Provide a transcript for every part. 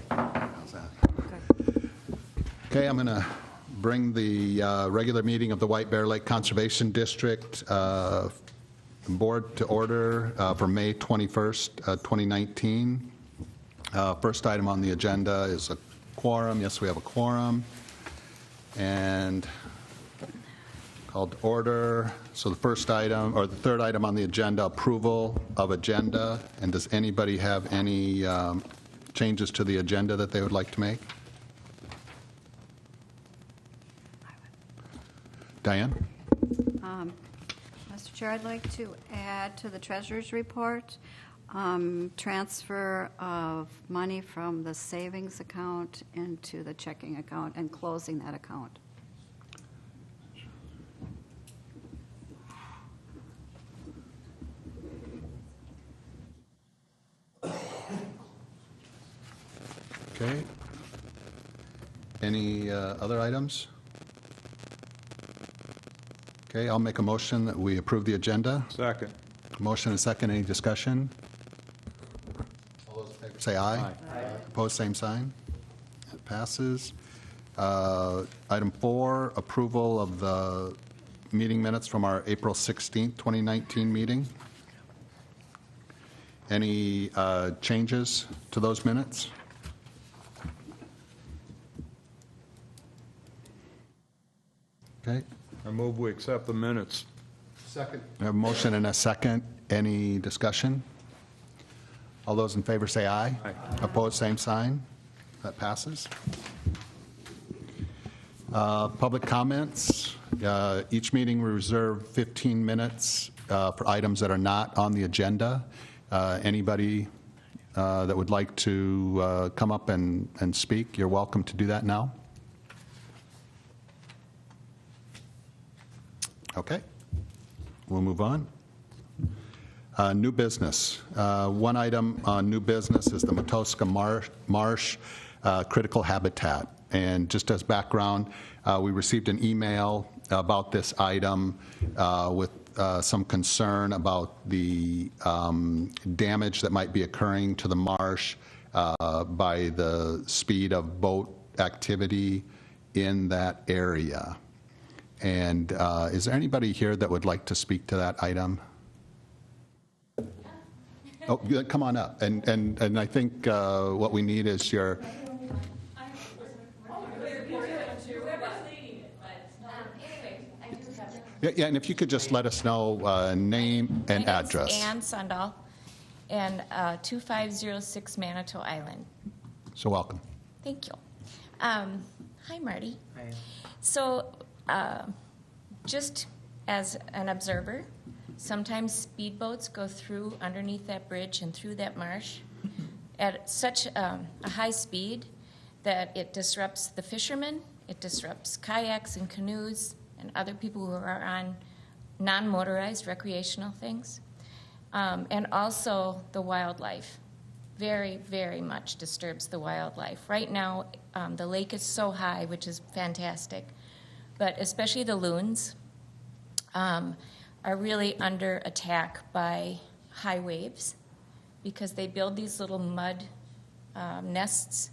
How's that? Okay, I'm going to bring the regular meeting of the White Bear Lake Conservation District Board to order for May 21st, 2019. First item on the agenda is a quorum. Yes, we have a quorum. And called to order. So the first item, or the third item on the agenda, approval of agenda. And does anybody have any changes to the agenda that they would like to make? Diane? Mr. Chair, I'd like to add to the treasurer's report transfer of money from the savings account into the checking account and closing that account. Okay. Any other items? Okay, I'll make a motion that we approve the agenda. Second. Motion and second. Any discussion? All those in favor say aye. Aye. Opposed, same sign. It passes. Item 4, approval of the meeting minutes from our April 16th, 2019 meeting. Any changes to those minutes? Okay. I move we accept the minutes. Second. We have a motion and a second. Any discussion? All those in favor say aye. Aye. Opposed, same sign. That passes. Public comments. Each meeting we reserve 15 minutes for items that are not on the agenda. Anybody that would like to come up and speak, you're welcome to do that now. Okay, we'll move on. New business. One item on new business is the Matoska Marsh critical habitat. And just as background, we received an email about this item with some concern about the damage that might be occurring to the marsh by the speed of boat activity in that area. And is there anybody here that would like to speak to that item? Oh, come on up. And I think what we need is your... Yeah, and if you could just let us know name and address. Ann Sundal, and 2506 Manitou Island. So welcome. Thank you. Hi, Marty. Hi. So, just as an observer, sometimes speedboats go through underneath that bridge and through that marsh at such a high speed that it disrupts the fishermen, it disrupts kayaks and canoes and other people who are on non-motorized recreational things, and also the wildlife. Very, very much disturbs the wildlife. Right now, the lake is so high, which is fantastic, but especially the loons are really under attack by high waves because they build these little mud nests,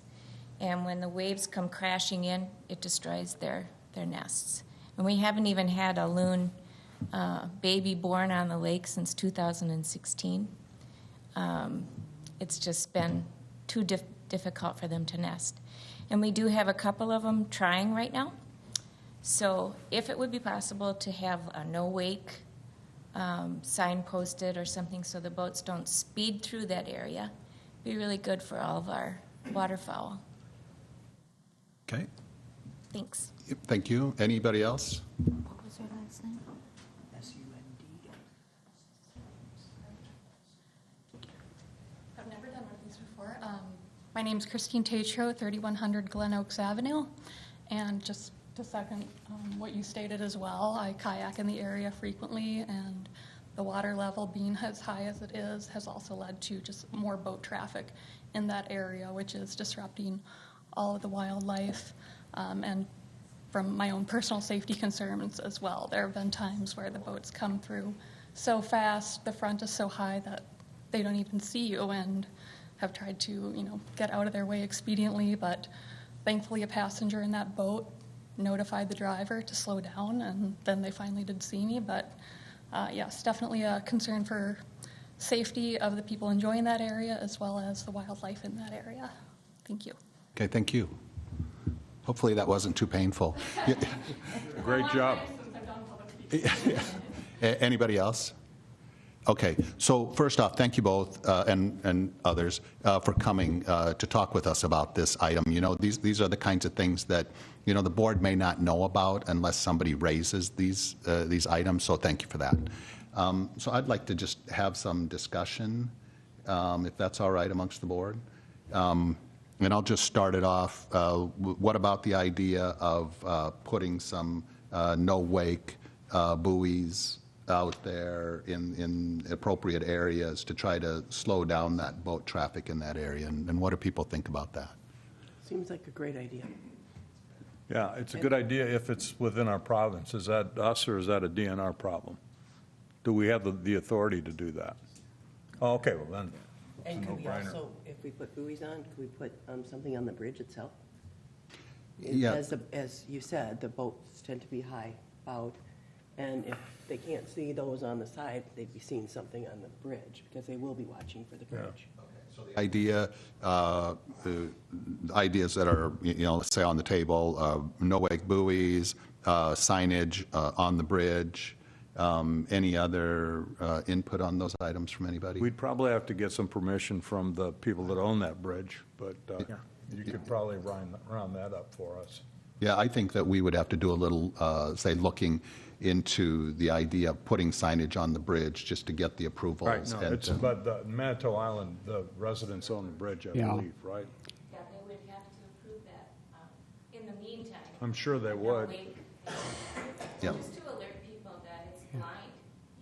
and when the waves come crashing in, it destroys their nests. And we haven't even had a loon baby born on the lake since 2016. It's just been too difficult for them to nest. And we do have a couple of them trying right now. So if it would be possible to have a no-wake sign posted or something so the boats don't speed through that area, it'd be really good for all of our waterfowl. Okay. Thanks. Thank you. Anybody else? What was her last name? S-U-N-D. I've never done one of these before. My name's Christine Tatro, 3100 Glen Oaks Avenue, and just to second what you stated as well, I kayak in the area frequently, and the water level being as high as it is has also led to just more boat traffic in that area, which is disrupting all of the wildlife, and from my own personal safety concerns as well. There have been times where the boats come through so fast, the front is so high that they don't even see you, and have tried to, get out of their way expediently, but thankfully a passenger in that boat notified the driver to slow down, and then they finally did see me. But yes, definitely a concern for safety of the people enjoying that area as well as the wildlife in that area. Thank you. Okay, thank you. Hopefully that wasn't too painful. Great job. Anybody else? Okay, so first off, thank you both and others for coming to talk with us about this item. These are the kinds of things that, the board may not know about unless somebody raises these items, so thank you for that. So I'd like to just have some discussion, if that's all right amongst the board. And I'll just start it off. What about the idea of putting some no-wake buoys out there in appropriate areas to try to slow down that boat traffic in that area? And what do people think about that? Seems like a great idea. Yeah, it's a good idea if it's within our province. Is that us or is that a DNR problem? Do we have the authority to do that? Oh, okay, well then, it's And a could we no-brainer. also, if we put buoys on, could we put something on the bridge itself? Yeah. As you said, the boats tend to be high out, and if they can't see those on the side, they'd be seeing something on the bridge, because they will be watching for the bridge. Ideas that are, let's say on the table, no-wake buoys, signage on the bridge. Any other input on those items from anybody? We'd probably have to get some permission from the people that own that bridge, but you could probably round that up for us. Yeah, I think that we would have to do a little, say, looking into the idea of putting signage on the bridge just to get the approvals. Right, no, and, it's, but the Manitou Island, the residents own the bridge, I Yeah. believe, right? Yeah, they would have to approve that. In the meantime. I'm sure they no would. wake. Yep. Just to alert people that it's blind.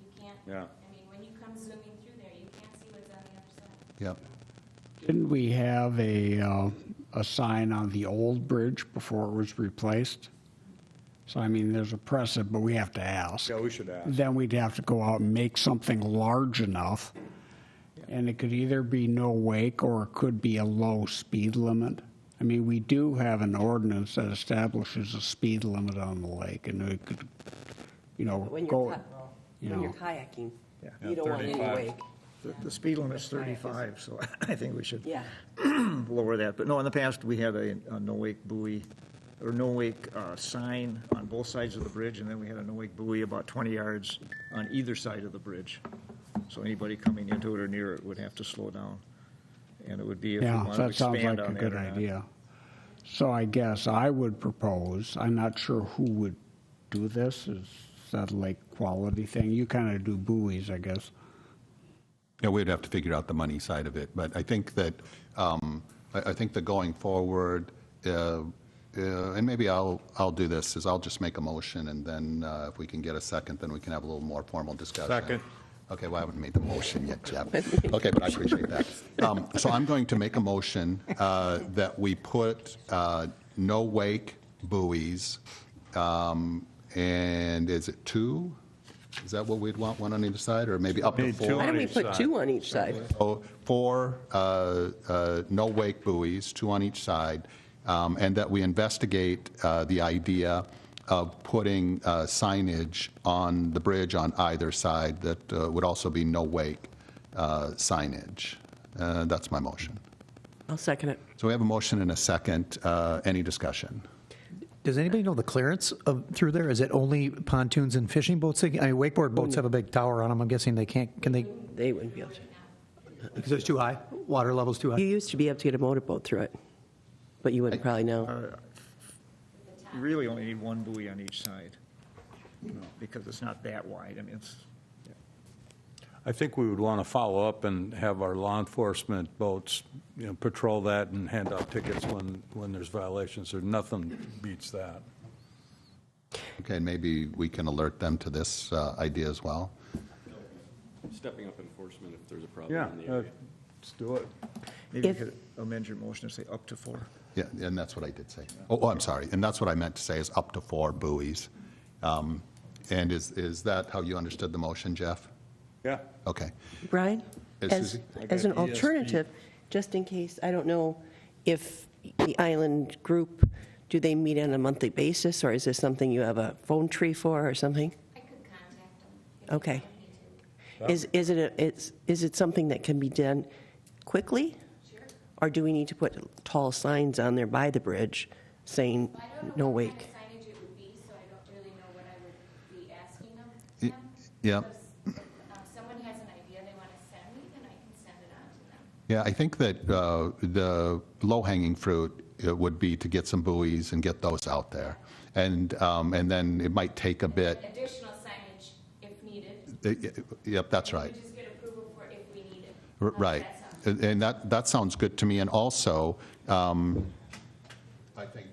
You can't, Yeah. I mean, when you come zooming through there, you can't see what's on the other side. Yep. Didn't we have a sign on the old bridge before it was replaced? So, I mean, there's a precedent, but we have to ask. Yeah, we should ask. Then we'd have to go out and make something large enough, and it could either be no wake or it could be a low speed limit. I mean, we do have an ordinance that establishes a speed limit on the lake, and it could, But when go, when you're kayaking, Yeah. you don't want any 35. wake. The speed limit's 35, so I think we should Yeah. lower that. But no, in the past, we had a no-wake buoy, or no-wake sign on both sides of the bridge, and then we had a no-wake buoy about 20 yards on either side of the bridge. So anybody coming into it or near it would have to slow down. And it would be if we yeah, wanted to that sounds expand like a on that good or not. idea. So I guess I would propose, I'm not sure who would do this, is that a lake quality thing? You kind of do buoys, I guess. Yeah, we'd have to figure out the money side of it, but I think that, I think that going forward, and maybe I'll do this, is I'll just make a motion, and then if we can get a second, then we can have a little more formal discussion. Second. Okay, well, I haven't made the motion yet, Jeff. Okay, but I appreciate that. So I'm going to make a motion that we put no wake buoys, and is it 2? Is that what we'd want, one on either side, or maybe up to Need 4? two Why don't we each put side. 2 on each side? So 4 no-wake buoys, 2 on each side, and that we investigate the idea of putting signage on the bridge on either side that would also be no-wake signage. That's my motion. I'll second it. So we have a motion and a second. Any discussion? Does anybody know the clearance through there? Is it only pontoons and fishing boats? I mean, wakeboard boats have a big tower on them. I'm guessing they can't, can they, They wouldn't be able to. because it's too high? Water level's too You high? used to be able to get a motorboat through it, but you wouldn't probably now. You really only need one buoy on each side, because it's not that wide. I mean, it's, I think we would want to follow up and have our law enforcement boats, patrol that and hand out tickets when there's violations. There's nothing beats that. Okay, and maybe we can alert them to this idea as well. Stepping up enforcement if there's a problem Yeah, in the area. let's do it. maybe you If- could amend your motion to say up to 4. Yeah, and that's what I did say. Oh, I'm sorry, and that's what I meant to say, is up to 4 buoys. And is that how you understood the motion, Jeff? Yeah. Okay. Brian, Yes, as Susie? as an I got ESP. alternative, just in case, I don't know if the island group, do they meet on a monthly basis, or is this something you have a phone tree for or something? I could contact them. Okay. Is it something that can be done quickly? Sure. Or do we need to put tall signs on there by the bridge saying I don't no know what wake? kind of signage it would be, so I don't really know what I would be asking them. Yeah. If someone has an idea they want to send me, then I can send it on to them. Yeah, I think that the low-hanging fruit would be to get some buoys and get those out there. And then it might take a bit. Additional signage if needed. Yep, that's right. We just get approval for if we need it. Right. And that sounds good to me. And also, I think,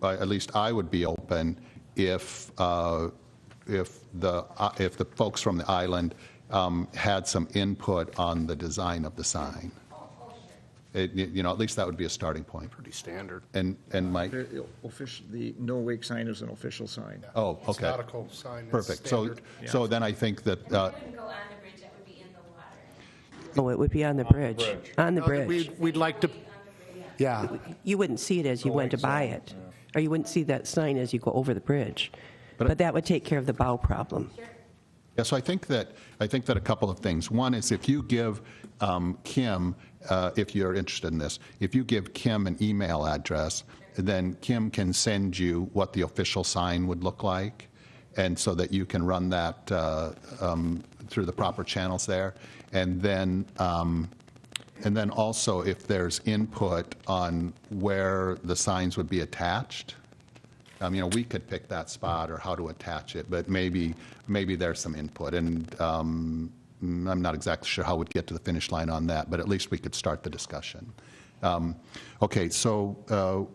at least I would be open if the folks from the island had some input on the design of the sign. At least that would be a starting point. Pretty standard. And Mike? The no wake sign is an official sign. Oh, okay. Nautical sign is Perfect. standard. So then I think that, It wouldn't go on the bridge, that would be in the water. Oh, it would be on the bridge. On the No, bridge. We'd like to, yeah. You wouldn't see it as you went to buy it, or you wouldn't see that sign as you go over the bridge. But that would take care of the bow problem. yeah, so I think that a couple of things. One is if you give Kim, if you're interested in this, if you give Kim an email address, then Kim can send you what the official sign would look like, and so that you can run that through the proper channels there. And then also if there's input on where the signs would be attached, we could pick that spot or how to attach it, but maybe there's some input. And I'm not exactly sure how we'd get to the finish line on that, but at least we could start the discussion. Okay, so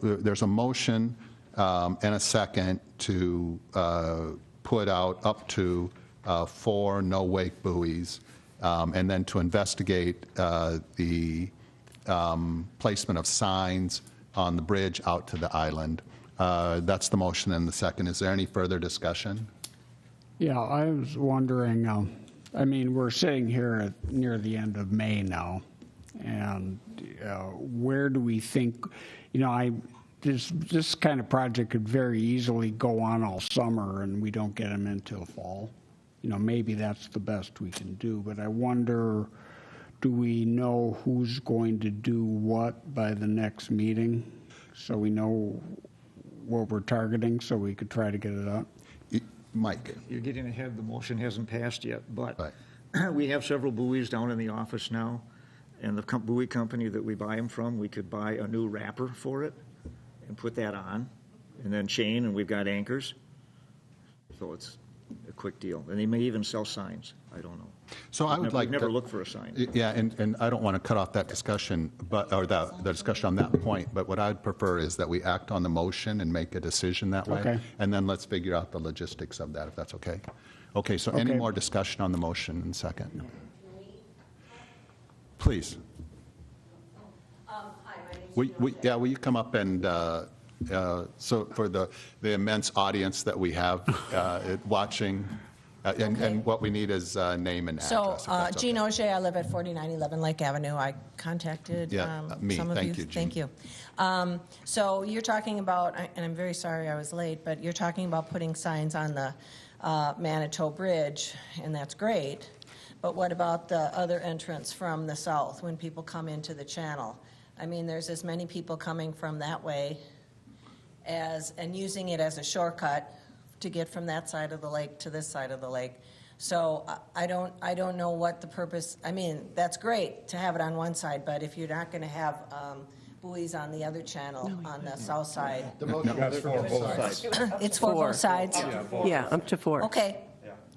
there's a motion and a second to put out up to 4 no-wake buoys, and then to investigate the placement of signs on the bridge out to the island. That's the motion and the second. Is there any further discussion? Yeah, I was wondering, we're sitting here near the end of May now, and where do we think, this kind of project could very easily go on all summer and we don't get them until fall. Maybe that's the best we can do, but I wonder, do we know who's going to do what by the next meeting? So we know what we're targeting, so we could try to get it out? Mike? You're getting ahead, the motion hasn't passed yet, but Right. we have several buoys down in the office now, and the buoy company that we buy them from, we could buy a new wrapper for it and put that on, and then chain, and we've got anchors. So it's a quick deal. And they may even sell signs. I don't know. So I would like We've never to- looked for a sign. Yeah, and I don't want to cut off that discussion, or the discussion on that point, but what I'd prefer is that we act on the motion and make a decision that way. Okay. And then let's figure out the logistics of that, if that's okay. Okay, so any Okay. more discussion on the motion in second? Please. Will you come up and, so for the immense audience that we have watching, and what we need is name and address. So, if that's okay. Jean Auger, I live at 4911 Lake Avenue. I contacted Yeah, me. some of Thank you. you, Jean. Thank you. So you're talking about, and I'm very sorry I was late, but you're talking about putting signs on the Manitou Bridge, and that's great. But what about the other entrance from the south when people come into the channel? There's as many people coming from that way and using it as a shortcut to get from that side of the lake to this side of the lake. So I don't know what the purpose. That's great to have it on one side, but if you're not going to have buoys on the other channel on the south side, That's for both sides. it's for both sides. Yeah, up to 4. Okay,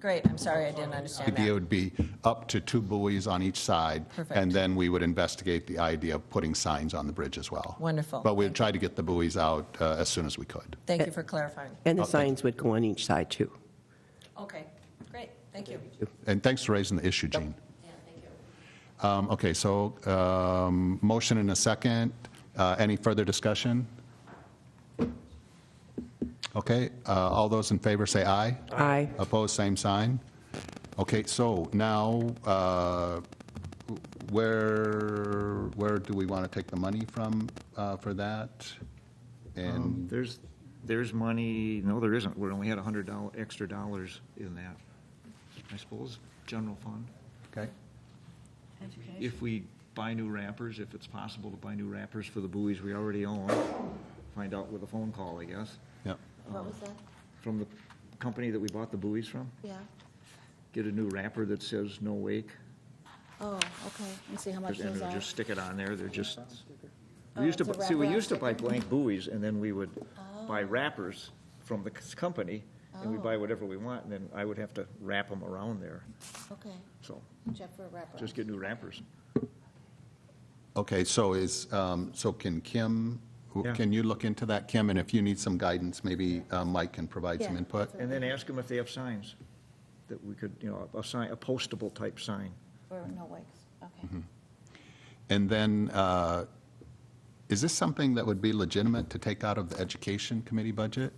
great. I'm sorry I didn't The understand idea that. would be up to 2 buoys on each side. Perfect. And then we would investigate the idea of putting signs on the bridge as well. Wonderful. But we'd try to get the buoys out as soon as we could. Thank you for clarifying. And the signs would go on each side, too. Okay, great. Thank you. And thanks for raising the issue, Gene. Yeah, thank you. Okay, so motion and a second. Any further discussion? Okay, all those in favor say aye. Aye. Opposed, same sign. Okay, so now where do we want to take the money from for that? And There's money, no, there isn't. We only had $100 extra dollars in that. I suppose, general fund. okay, Education. If we buy new wrappers, if it's possible to buy new wrappers for the buoys we already own, find out with a phone call, I guess, yep. What was that? from the company that we bought the buoys from. Yeah. Get a new wrapper that says no wake, Oh, okay. And see how much and those they'll are? just stick it on there. They're just, Oh, we used to, it's a see, we wrap-around used to buy sticker? blank buoys, and then we would buy wrappers from the company, and we buy whatever we want, and then I would have to wrap them around there. Okay. So Check for a wrapper. just get new wrappers. Okay, so so can Kim, Yeah. can you look into that, Kim? And if you need some guidance, maybe Mike can provide some Yeah. input? And then ask them if they have signs, that we could, a sign, a postable type sign. For no wakes. Okay. Mm-hmm. And then, is this something that would be legitimate to take out of the Education Committee budget?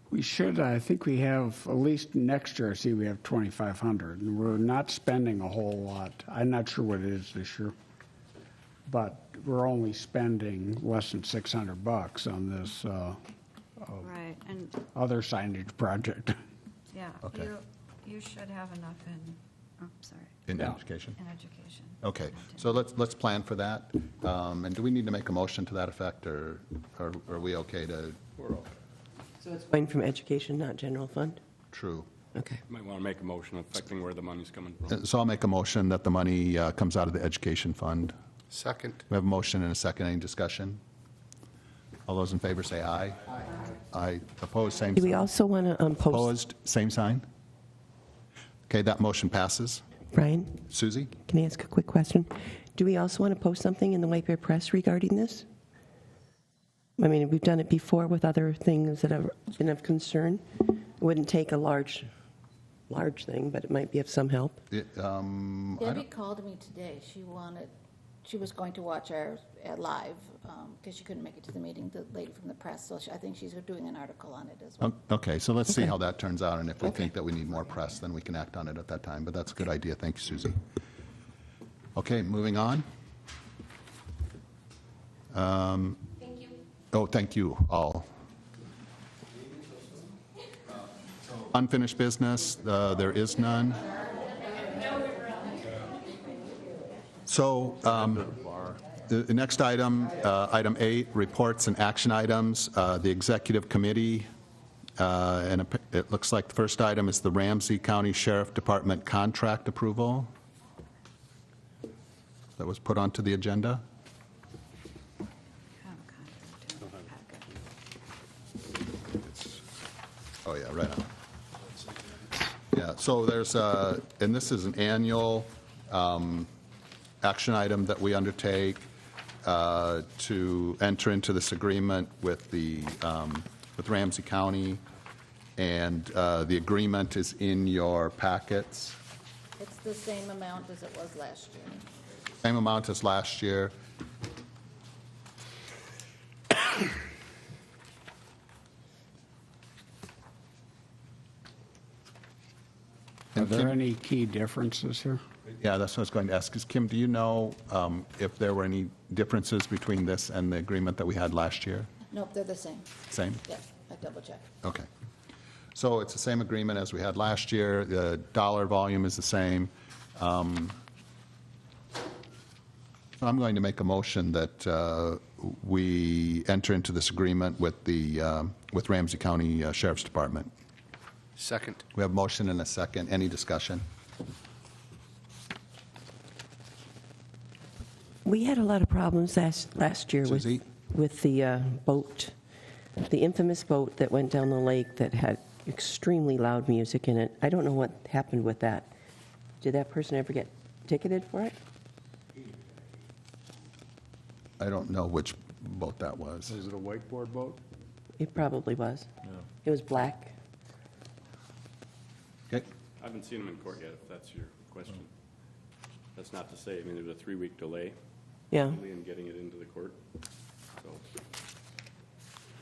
We should, I think we have, at least next year, I see we have 2,500, and we're not spending a whole lot. I'm not sure what it is this year, but we're only spending less than $600 on this Right, and, other signage project. yeah, Okay. you should have enough in, oh, sorry, In Yeah. education? in education. Okay, so let's plan for that. And do we need to make a motion to that effect, or are we okay to? We're okay. So it's going from education, not general fund? True. Okay. Might want to make a motion affecting where the money's coming from. So I'll make a motion that the money comes out of the Education Fund. Second. We have a motion and a second. Any discussion? All those in favor say aye. Aye. Aye. Opposed, same Do we sign. also want to post, Opposed, same sign. Okay, that motion passes. Brian, Susie? can I ask a quick question? Do we also want to post something in the White Bear Press regarding this? I mean, we've done it before with other things that have been of concern. It wouldn't take a large thing, but it might be of some help. Debbie called me today. She was going to watch our live because she couldn't make it to the meeting, the lady from the press. So I think she's doing an article on it as well. Okay, so let's see how that turns out, and if we think that we need more press, then we can act on it at that time. But that's a good idea. Thank you, Susie. Okay, moving on. Thank you. Oh, thank you, all. Unfinished business, there is none. So, the next item, item 8, reports and action items. The Executive Committee, and it looks like the first item is the Ramsey County Sheriff Department contract approval that was put onto the agenda. Oh, yeah, right on. Yeah, so there's and this is an annual action item that we undertake to enter into this agreement with with Ramsey County, and the agreement is in your packets. It's the same amount as it was last year. Same amount as last year. Are there any key differences here? Yeah, that's what I was going to ask. Is Kim, do you know if there were any differences between this and the agreement that we had last year? Nope, they're the same. Same? Yeah, I double checked. Okay. So it's the same agreement as we had last year. The dollar volume is the same. I'm going to make a motion that we enter into this agreement with with Ramsey County Sheriff's Department. Second. We have a motion and a second. Any discussion? We had a lot of problems last year Suzie? with the boat, the infamous boat that went down the lake that had extremely loud music in it. I don't know what happened with that. Did that person ever get ticketed for it? I don't know which boat that was. Is it a wakeboard boat? It probably was. It was black. Okay. I haven't seen them in court yet, if that's your question. That's not to say, I mean, there was a 3-week delay Yeah, in getting it into the court, so.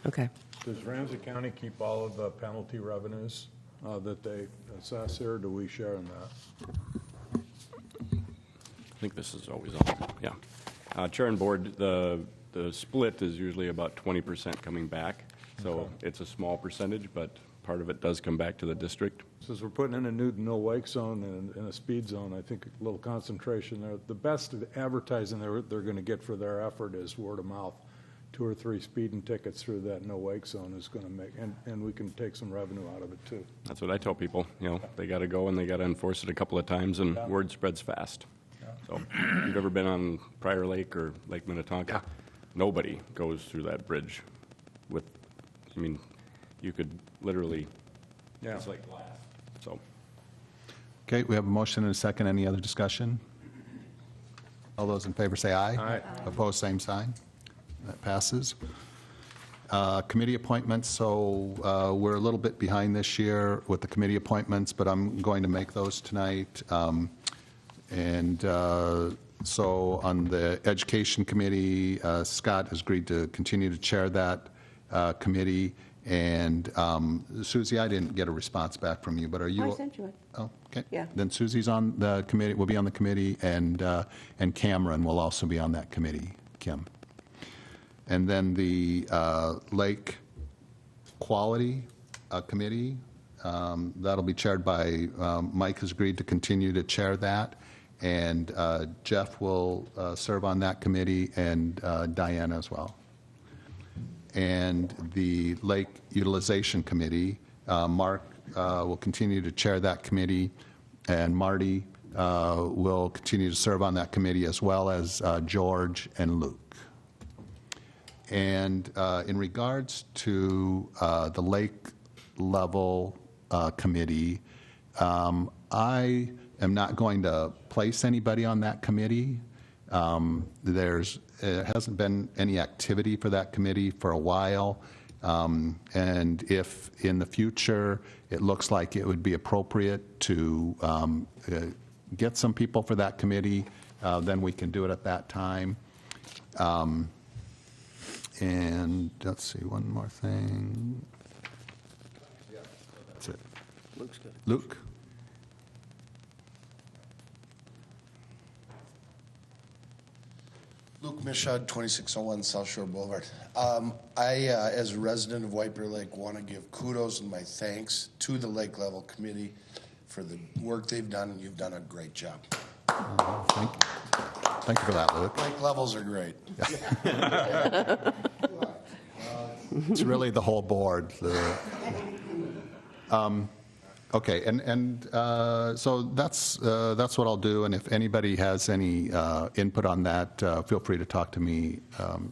okay. Does Ramsey County keep all of the penalty revenues that they assess here? Do we share in that? think this is always on, yeah. Chair and board, the split is usually about 20% coming back, so it's a small percentage, but part of it does come back to the district. Since we're putting in a new no-wake zone and a speed zone, I think a little concentration there. The best advertising they're going to get for their effort is word of mouth. 2 or 3 speeding tickets through that no-wake zone is going to make, and we can take some revenue out of it, too. That's what I tell people, they got to go and they got to enforce it a couple of times, and word spreads fast. So, if you've ever been on Prior Lake or Lake Minnetonka, nobody goes through that bridge with, I mean, you could literally, it's like glass, so. Okay, we have a motion and a second. Any other discussion? All those in favor say aye. Aye. Opposed, same sign. That passes. Committee appointments, so we're a little bit behind this year with the committee appointments, but I'm going to make those tonight. So on the Education Committee, Scott has agreed to continue to chair that committee. And Susie, I didn't get a response back from you, but are you? I sent you it. Oh, okay. Yeah. Then Susie's on the committee, will be on the committee, and Cameron will also be on that committee, Kim. And then the Lake Quality Committee, that'll be chaired by, Mike has agreed to continue to chair that, and Jeff will serve on that committee, and Diana as well. And the Lake Utilization Committee, Mark will continue to chair that committee, and Marty will continue to serve on that committee, as well as George and Luke. And in regards to the Lake Level Committee, I am not going to place anybody on that committee. There hasn't been any activity for that committee for a while, and if in the future it looks like it would be appropriate to get some people for that committee, then we can do it at that time. And let's see, one more thing. That's it. Looks good. Luke? Luke Mishad, 2601 South Shore Boulevard. As a resident of White Bear Lake, want to give kudos and my thanks to the Lake Level Committee for the work they've done, and you've done a great job. Thank you. Thank you for that, Luke. Lake levels are great. It's really the whole board. Okay, and so that's what I'll do, and if anybody has any input on that, feel free to talk to me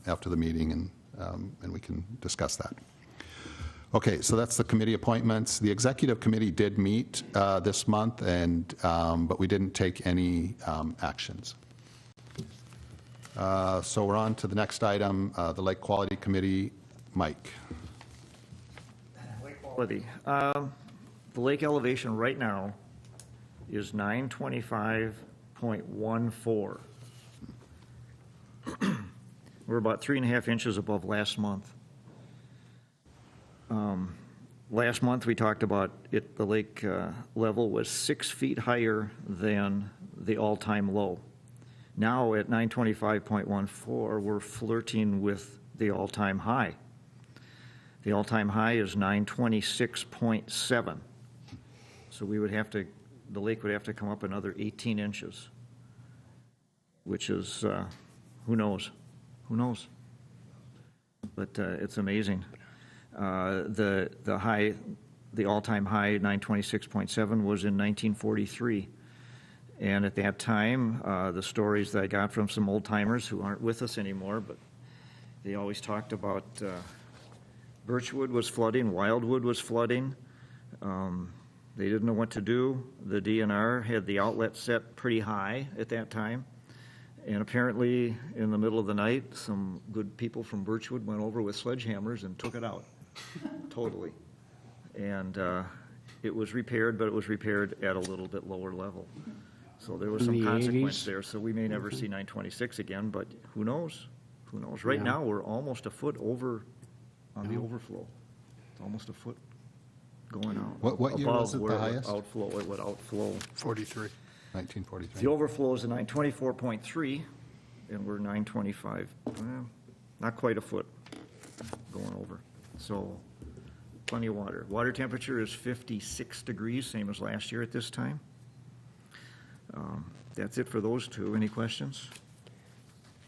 after the meeting, and we can discuss that. Okay, so that's the committee appointments. The executive committee did meet this month, but we didn't take any actions. So we're on to the next item, the Lake Quality Committee. Mike. Lake quality. The lake elevation right now is 925.14. We're about 3.5 inches above last month. Last month we talked about it, the lake level was 6 feet higher than the all-time low. Now at 925.14, we're flirting with the all-time high. The all-time high is 926.7. So we would have to, the lake would have to come up another 18 inches, which is, who knows? Who knows? But it's amazing. The all-time high, 926.7, was in 1943. And at that time, the stories that I got from some old-timers who aren't with us anymore, but they always talked about Birchwood was flooding, Wildwood was flooding. They didn't know what to do. The DNR had the outlet set pretty high at that time. And apparently, in the middle of the night, some good people from Birchwood went over with sledgehammers and took it out, totally. And it was repaired, but it was repaired at a little bit lower level. So there was some consequence there. So we may never see 926 again, but who knows? Who knows? Right now, we're almost a foot over on the overflow. It's almost a foot going out. What year was it the highest? Outflow, it would outflow. 43. 1943. The overflow is a 924.3, and we're 925, not quite a foot going over. So plenty of water. Water temperature is 56 degrees, same as last year at this time. That's it for those two. Any questions?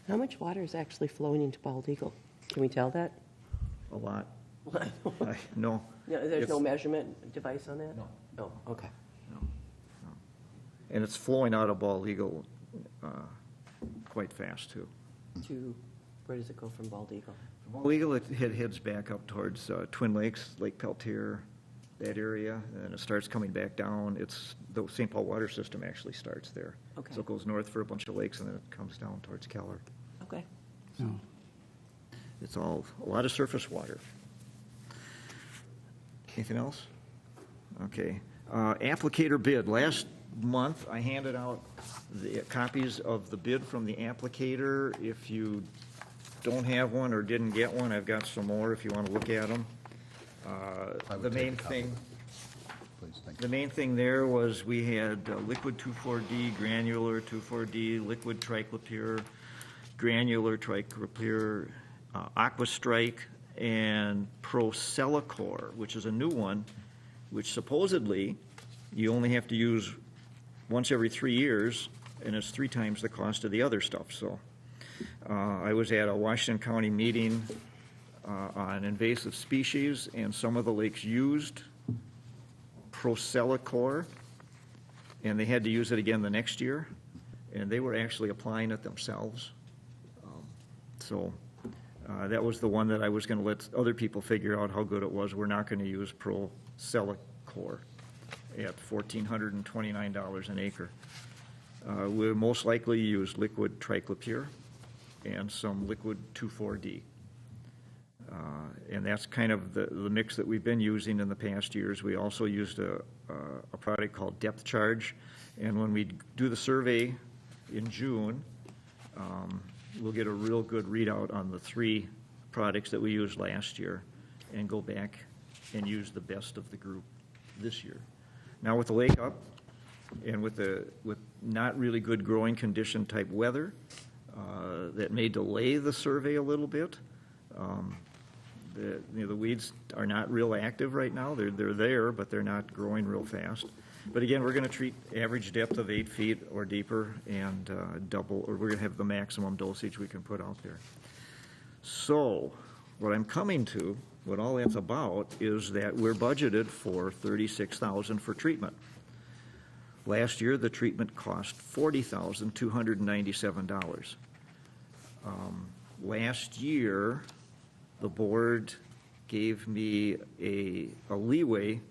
How much water is actually flowing into Bald Eagle? Can we tell that? A lot. No. No, there's It's- no measurement device on that? No. Oh, okay. And it's flowing out of Bald Eagle quite fast, too. Where does it go from Bald Eagle? Bald Eagle, it heads back up towards Twin Lakes, Lake Peltier, that area, and it starts coming back down. It's, the St. Paul water system actually starts there. Okay. So it goes north for a bunch of lakes, and then it comes down towards Keller. Okay. It's all, a lot of surface water. Anything else? Okay. Applicator bid. Last month, I handed out the copies of the bid from the applicator. If you don't have one or didn't get one, I've got some more if you want to look at them. The main thing, the main thing there was we had liquid 2,4-D, granular 2,4-D, liquid triclopyr, granular triclopyr, Aquastrike, and Procelicor, which is a new one, which supposedly you only have to use once every 3 years, and it's 3 times the cost of the other stuff. So I was at a Washington County meeting on invasive species, and some of the lakes used Procelicor, and they had to use it again the next year, and they were actually applying it themselves. So that was the one that I was going to let other people figure out how good it was. We're not going to use Procelicor at $1,429 an acre. We'll most likely use liquid triclopyr and some liquid 2,4-D. And that's kind of the mix that we've been using in the past years. We also used a product called Depth Charge, and when we do the survey in June, we'll get a real good readout on the 3 products that we used last year and go back and use the best of the group this year. Now with the lake up and with not really good growing condition type weather, that may delay the survey a little bit. The weeds are not real active right now. They're there, but they're not growing real fast. But again, we're going to treat average depth of 8 feet or deeper and we're going to have the maximum dosage we can put out there. So what I'm coming to, what all that's about, is that we're budgeted for $36,000 for treatment. Last year, the treatment cost $40,297. Last year, the board gave me a leeway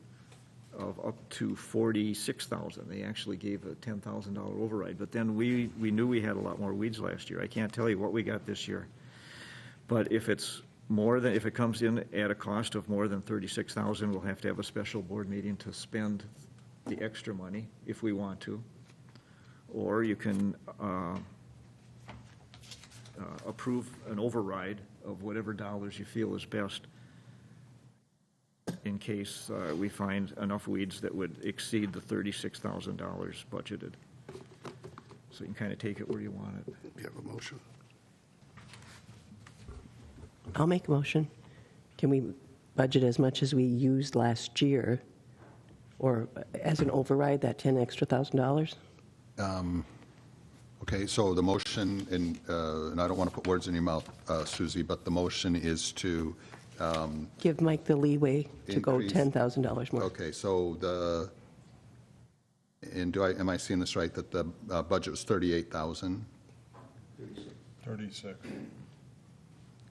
of up to $46,000. They actually gave a $10,000 override, but then we knew we had a lot more weeds last year. I can't tell you what we got this year, but if it comes in at a cost of more than $36,000, we'll have to have a special board meeting to spend the extra money if we want to, or you can approve an override of whatever dollars you feel is best in case we find enough weeds that would exceed the $36,000 budgeted. So you can kind of take it where you want it. You have a motion? I'll make a motion. Can we budget as much as we used last year, or as an override, that $10,000 extra? Okay, so the motion, and I don't want to put words in your mouth, Susie, but the motion is to Give Mike the leeway to go increase- $10,000 more. Okay, so am I seeing this right, that the budget was 38,000? 36.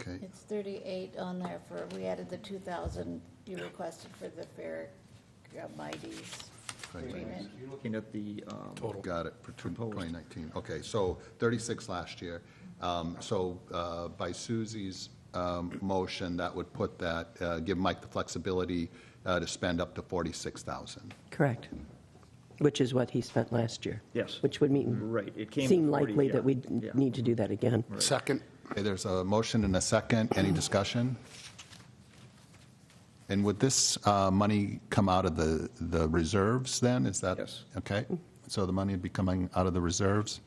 Okay, It's 38 on there we added the 2,000 you requested for the Pharagmites treatment. You're looking at the Total. got it, for 2019. Okay, so 36 last year. So by Susie's motion, that would put that, give Mike the flexibility to spend up to 46,000. Correct. Which is what he spent last year. Yes. Which would Right, it came seem to 40, likely yeah. that we'd Yeah. need to do that again. Second. Okay, there's a motion and a second. Any discussion? And would this money come out of the reserves then? Is that? Yes. Okay. So the money would be coming out of the reserves.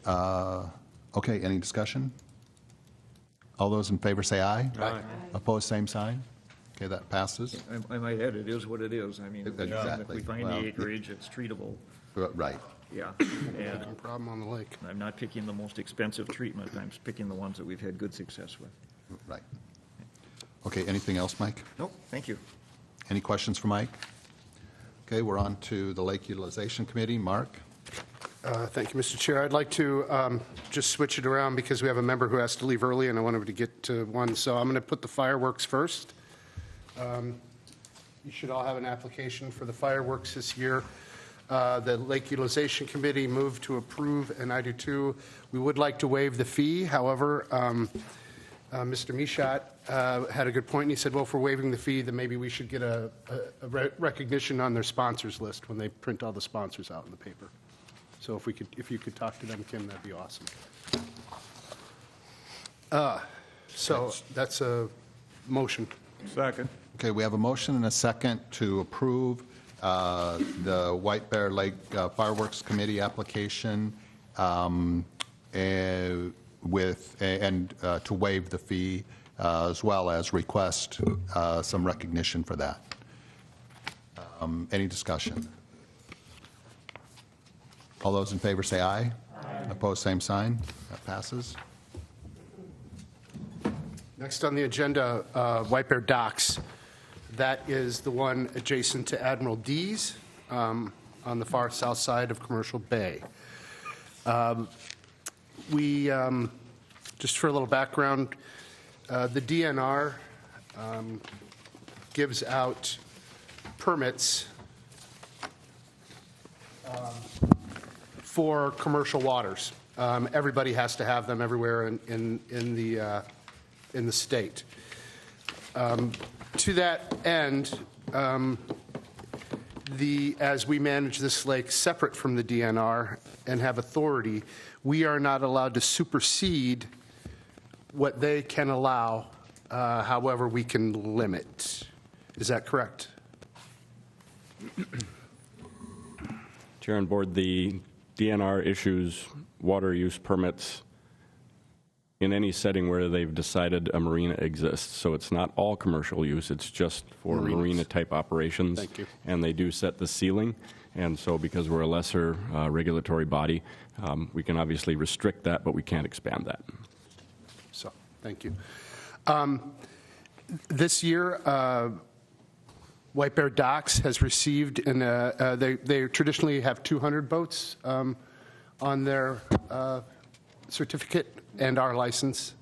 Okay, any discussion? All those in favor say aye. Aye. Opposed, same sign. Okay, that passes. I might add, it is what it is. I mean, if Exactly. we find Well, the acreage, it's treatable, Right. yeah. And No problem on the lake. I'm not picking the most expensive treatment, I'm picking the ones that we've had good success with. Right. Okay, anything else, Mike? Nope, thank you. Any questions for Mike? Okay, we're on to the Lake Utilization Committee. Mark? Thank you, Mr. Chair. I'd like to just switch it around because we have a member who has to leave early, and I wanted to get to one. So I'm going to put the fireworks first. You should all have an application for the fireworks this year. The Lake Utilization Committee moved to approve, and I do too. We would like to waive the fee. However, Mr. Mishat had a good point, and he said, well, if we're waiving the fee, then maybe we should get a recognition on their sponsors list when they print all the sponsors out in the paper. So if you could talk to them, Kim, that'd be awesome. So that's a motion. Second. Okay, we have a motion and a second to approve the White Bear Lake Fireworks Committee application and to waive the fee as well as request some recognition for that. Any discussion? All those in favor say aye. Aye. Opposed, same sign. That passes. Next on the agenda, White Bear Docks. That is the one adjacent to Admiral D's on the far south side of Commercial Bay. Just for a little background, the DNR gives out permits for commercial waters. Everybody has to have them everywhere in the state. To that end, as we manage this lake separate from the DNR and have authority, we are not allowed to supersede what they can allow, however we can limit. Is that correct? Chair and Board, the DNR issues water use permits in any setting where they've decided a marina exists. So it's not all commercial use, it's just for marina-type operations. Thank you. And they do set the ceiling. And so because we're a lesser regulatory body, we can obviously restrict that, but we can't expand that. So, thank you. This year, White Bear Docks has received, they traditionally have 200 boats on their certificate and our license.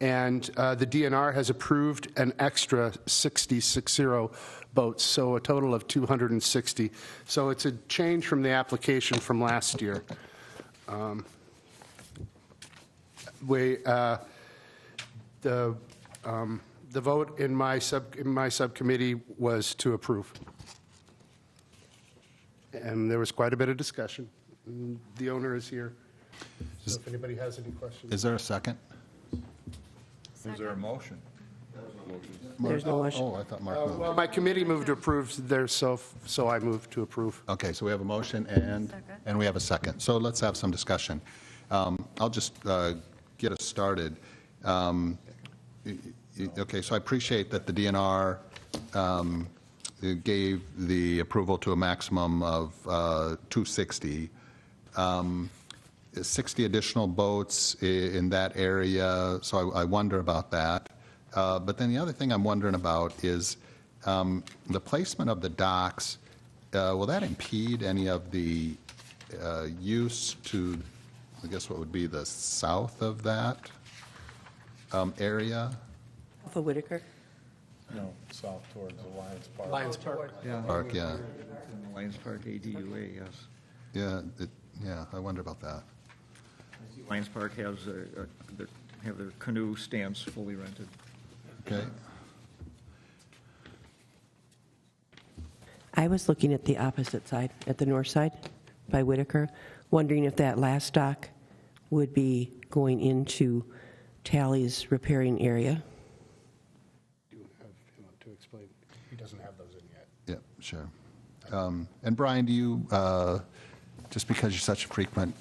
And the DNR has approved an extra 60 boats, so a total of 260. So it's a change from the application from last year. The vote in my subcommittee was to approve. And there was quite a bit of discussion. The owner is here, so if anybody has any questions. Is there a second? Is there a motion? There's no motion. Oh, I thought Mark moved. Well, my committee moved to approve there, so I moved to approve. Okay, so we have a motion and we have a second. So let's have some discussion. I'll just get us started. Okay, so I appreciate that the DNR gave the approval to a maximum of 260. 60 additional boats in that area, so I wonder about that. But then the other thing I'm wondering about is the placement of the docks. Will that impede any of the use to, I guess, what would be the south of that area? Off of Whitaker? No, south towards Alliance Park. Lions Park. Yeah. Park, yeah. Lions Park ADUA, yes. Yeah, I wonder about that. Lions Park has have their canoe stands fully rented. Okay. I was looking at the opposite side, at the north side by Whitaker, wondering if that last dock would be going into Tally's repairing area. Do you have him up to explain? He doesn't have those in yet. Yeah, sure. And Brian, do you just because you're such a frequent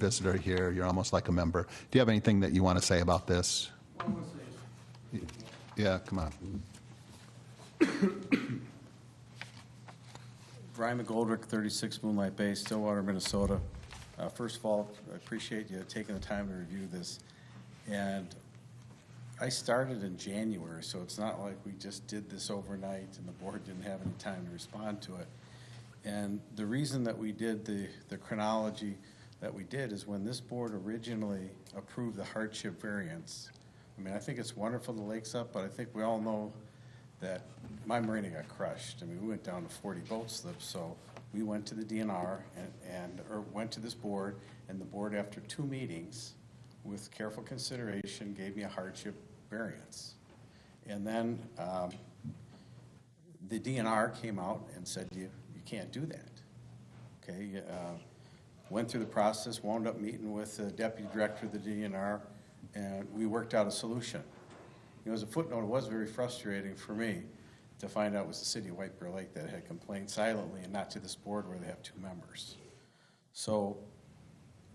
visitor here, you're almost like a member. Do you have anything that you want to say about this? Yeah, come on. Brian McGoldrick, 36 Moonlight Bay, Stillwater, Minnesota. First of all, I appreciate you taking the time to review this. And I started in January, so it's not like we just did this overnight and the board didn't have any time to respond to it. And the reason that we did the chronology that we did is when this board originally approved the hardship variance. I mean, I think it's wonderful the lake's up, but I think we all know that my marina got crushed. I mean, we went down to 40 boat slips, so we went to the DNR or went to this board, and the board, after 2 meetings, with careful consideration, gave me a hardship variance. And then the DNR came out and said, you can't do that. Okay, went through the process, wound up meeting with the deputy director of the DNR, and we worked out a solution. You know, as a footnote, it was very frustrating for me to find out it was the city of White Bear Lake that had complained silently and not to this board where they have 2 members. So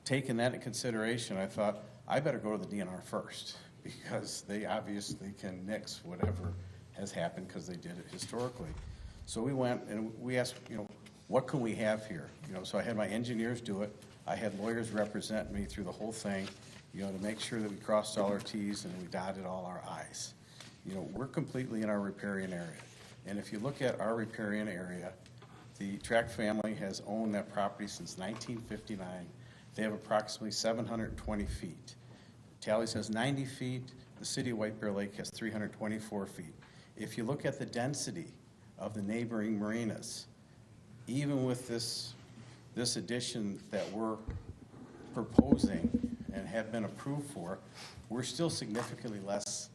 taking that into consideration, I thought, I better go to the DNR first because they obviously can nix whatever has happened because they did it historically. So we went and we asked, you know, what can we have here? You know, so I had my engineers do it. I had lawyers represent me through the whole thing, you know, to make sure that we crossed all our T's and we dotted all our I's. You know, we're completely in our riparian area. And if you look at our riparian area, the Track family has owned that property since 1959. They have approximately 720 feet. Tally says 90 feet. The city of White Bear Lake has 324 feet. If you look at the density of the neighboring marinas, even with this addition that we're proposing and have been approved for, we're still significantly less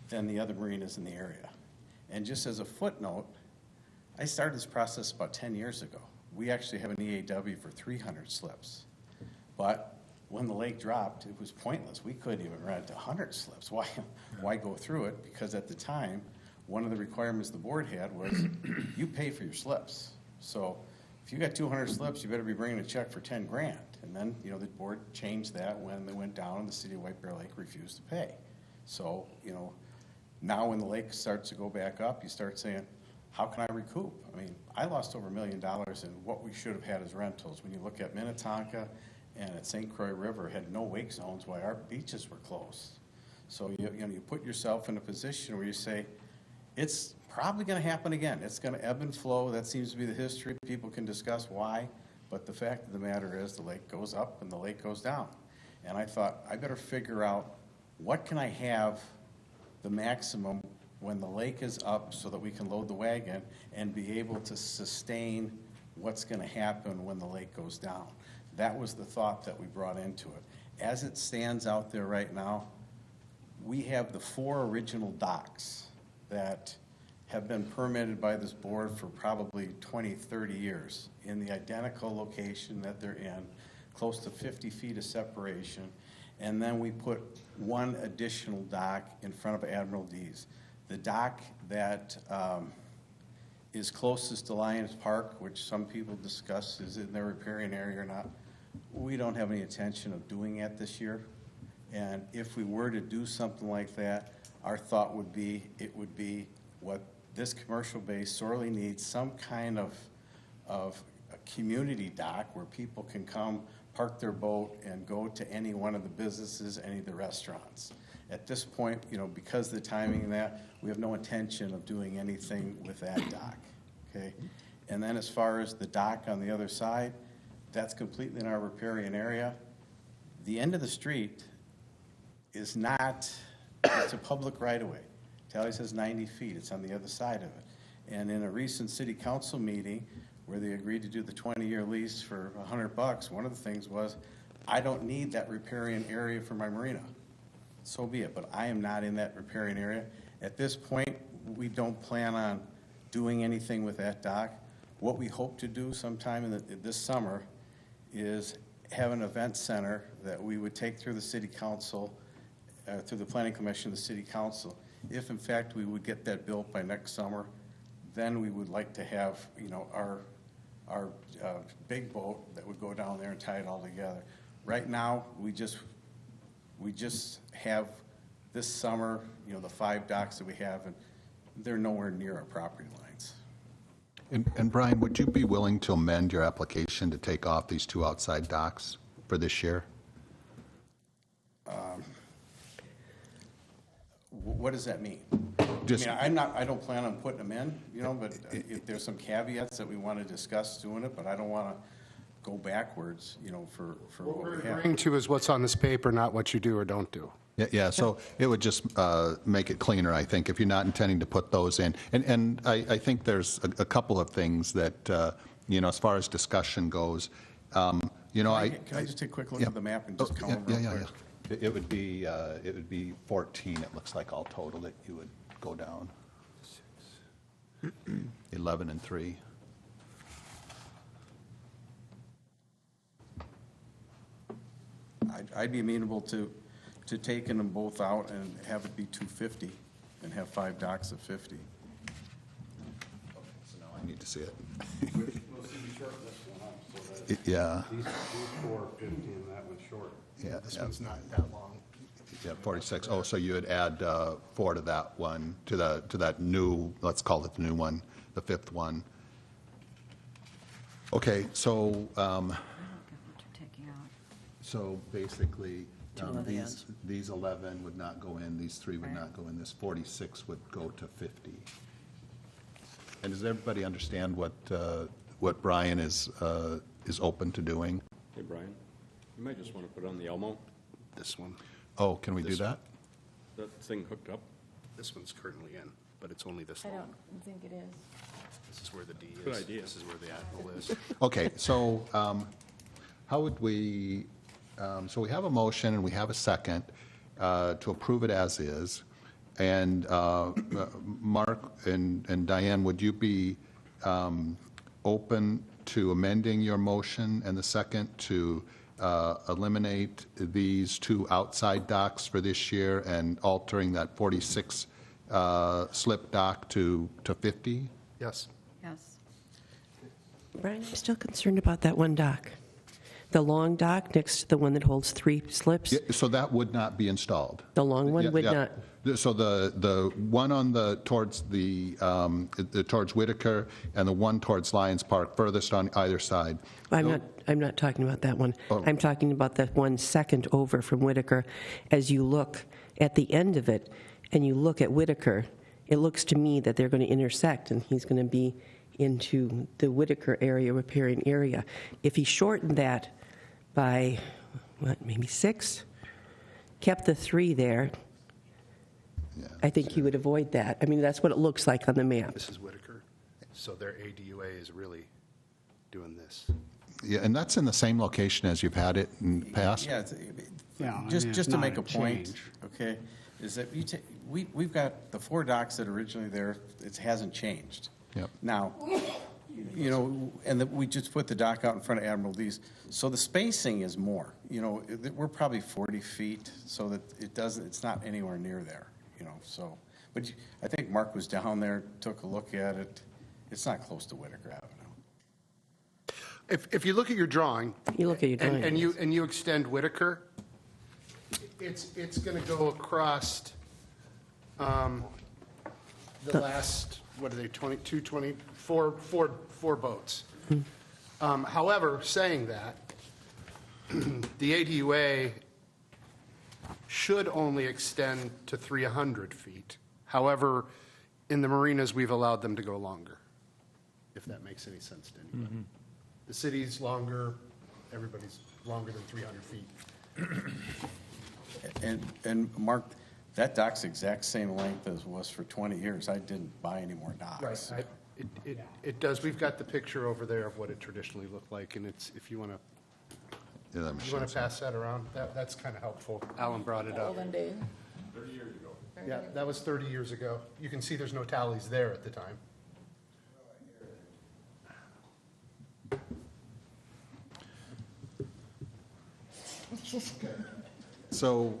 than the other marinas in the area. And just as a footnote, I started this process about 10 years ago. We actually have an EAW for 300 slips. But when the lake dropped, it was pointless. We couldn't even rent 100 slips. Why go through it? Because at the time, one of the requirements the board had was you pay for your slips. So if you got 200 slips, you better be bringing a check for 10 grand. And then, you know, the board changed that when they went down and the city of White Bear Lake refused to pay. So, you know, now when the lake starts to go back up, you start saying, how can I recoup? I mean, I lost over $1 million in what we should have had as rentals. When you look at Minnetonka and at St. Croix River, had no wake zones while our beaches were closed. So you put yourself in a position where you say, it's probably going to happen again. It's going to ebb and flow. That seems to be the history. People can discuss why, but the fact of the matter is the lake goes up and the lake goes down. And I thought, I better figure out what can I have the maximum when the lake is up so that we can load the wagon and be able to sustain what's going to happen when the lake goes down. That was the thought that we brought into it. As it stands out there right now, we have the 4 original docks that have been permitted by this board for probably 20, 30 years in the identical location that they're in, close to 50 feet of separation. And then we put 1 additional dock in front of Admiral D's. The dock that is closest to Lions Park, which some people discuss is in their riparian area or not, we don't have any intention of doing that this year. And if we were to do something like that, our thought would be it would be what this commercial base sorely needs, some kind of a community dock where people can come, park their boat, and go to any one of the businesses, any of the restaurants. At this point, you know, because of the timing of that, we have no intention of doing anything with that dock, okay? And then as far as the dock on the other side, that's completely in our riparian area. The end of the street is not, it's a public right-of-way. Tally says 90 feet, it's on the other side of it. And in a recent city council meeting where they agreed to do the 20-year lease for $100, one of the things was, I don't need that riparian area for my marina. So be it, but I am not in that riparian area. At this point, we don't plan on doing anything with that dock. What we hope to do sometime in this summer is have an event center that we would take through the city council, through the planning commission, the city council. If in fact we would get that built by next summer, then we would like to have, you know, our our big boat that would go down there and tie it all together. Right now, we just have this summer, you know, the 5 docks that we have, and they're nowhere near our property lines. And Brian, would you be willing to amend your application to take off these 2 outside docks for this year? What does that mean? Just- I mean, I don't plan on putting them in, you know, but if there's some caveats that we want to discuss doing it, but I don't want to go backwards, you know, for what we have. Agreeing to is what's on this paper, not what you do or don't do. Yeah, so it would just make it cleaner, I think, if you're not intending to put those in. And I think there's a couple of things that, you know, as far as discussion goes, you know, Can I just take a quick look at the map and just count them real quick? It would be 14, it looks like, all total that you would go down. 11 and 3. I'd be amenable to taking them both out and have it be 250 and have 5 docks of 50. So now I need to see it. We'll see you shorten this one up so that. Yeah. These 4 are 50 and that one's short. Yeah, This yeah. one's not that long. Yeah, 46. Oh, so you would add 4 to that one, to that new, let's call it the new one, the 5th one. Okay, so, I don't get what you're taking out. so basically, Two of the these 11 would not go in, these 3 would not go in, this 46 would go to 50. And does everybody understand what Brian is open to doing? Hey, Brian, you might just want to put on the Elmo. This one. Oh, can we do that? That thing hooked up. This one's currently in, but it's only this I long. don't think it is. This is where the D is. Good idea. This is where the Admiral is. Okay, so how would we, so we have a motion and we have a second to approve it as is. And Mark and Diane, would you be open to amending your motion and the second to eliminate these 2 outside docks for this year and altering that 46 slip dock to 50? Yes. Yes. Brian, I'm still concerned about that one dock. The long dock next to the one that holds 3 slips. Yeah, so that would not be installed? The long one Yeah, would yeah. not. So the one on towards towards Whitaker and the one towards Lions Park furthest on either side. I'm not talking about that one. Oh. I'm talking about the one second over from Whitaker. As you look at the end of it and you look at Whitaker, it looks to me that they're going to intersect and he's going to be into the Whitaker area, riparian area. If he shortened that by, maybe 6, kept the 3 there, I think you would avoid that. I mean, that's what it looks like on the map. This is Whitaker. So their ADUA is really doing this. Yeah, and that's in the same location as you've had it in the past? Yeah, Yeah, I just mean, just it's to not make a a point, change. okay, is that we've got the 4 docks that are originally there, it hasn't changed. Yep. Now, you know, and we just put the dock out in front of Admiral D's, so the spacing is more, you know, we're probably 40 feet, so that it's not anywhere near there, you know, so. But I think Mark was down there, took a look at it, it's not close to Whitaker Avenue. If you look at your drawing. You look at your drawing. And you extend Whitaker, it's going to go across the last, what are they, 22, 24, four boats. However, saying that, the ADUA should only extend to 300 feet. However, in the marinas, we've allowed them to go longer, if that makes any sense to anybody. The city's longer, everybody's longer than 300 feet. And Mark, that dock's the exact same length as was for 20 years. I didn't buy any more docks. It does, we've got the picture over there of what it traditionally looked like, and it's, if you want Yeah, that to pass that around, that's kind of helpful. Alan brought it up. Olden days. 30 years ago. Yeah, that was 30 years ago. You can see there's no tallies there at the time. So,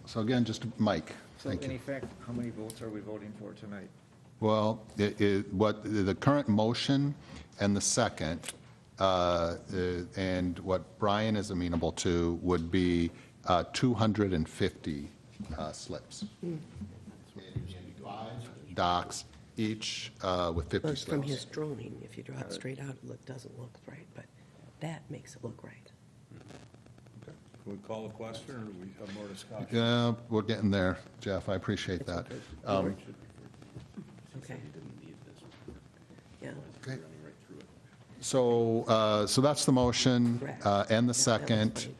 so again, just Mike, So thank in you. effect, how many votes are we voting for tonight? Well, what the current motion and the second, and what Brian is amenable to would be 250 slips. Docks, each with 50 Well, slips. from his drawing, if you draw it straight out, it doesn't look right, but that makes it look right. Can we call a question, or do we have more discussion? Yeah, we're getting there, Jeff. I appreciate that. Okay. Yeah. Okay. So that's the motion and the second,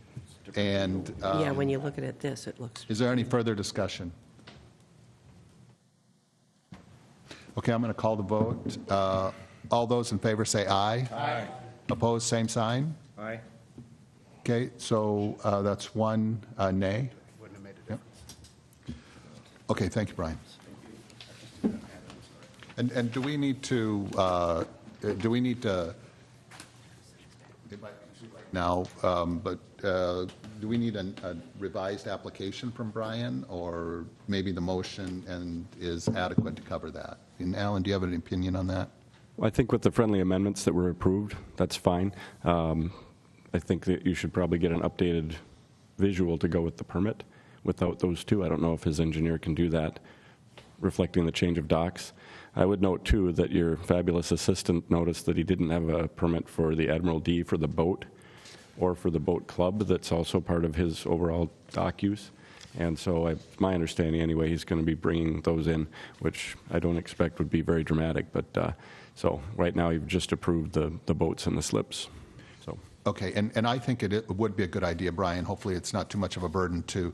and. Yeah, when you look at it this, it looks. Is there any further discussion? Okay, I'm going to call the vote. All those in favor say aye. Aye. Opposed, same sign. Aye. Okay, so that's one nay. Wouldn't have made it. Yep. Okay, thank you, Brian. And do we need to, now, but do we need a revised application from Brian, or maybe the motion and is adequate to cover that? And Alan, do you have an opinion on that? Well, I think with the friendly amendments that were approved, that's fine. I think that you should probably get an updated visual to go with the permit without those two. I don't know if his engineer can do that, reflecting the change of docks. I would note, too, that your fabulous assistant noticed that he didn't have a permit for the Admiral D for the boat or for the boat club that's also part of his overall dock use. And so my understanding anyway, he's going to be bringing those in, which I don't expect would be very dramatic. But so right now you've just approved the boats and the slips. So. Okay, and I think it would be a good idea, Brian, hopefully it's not too much of a burden to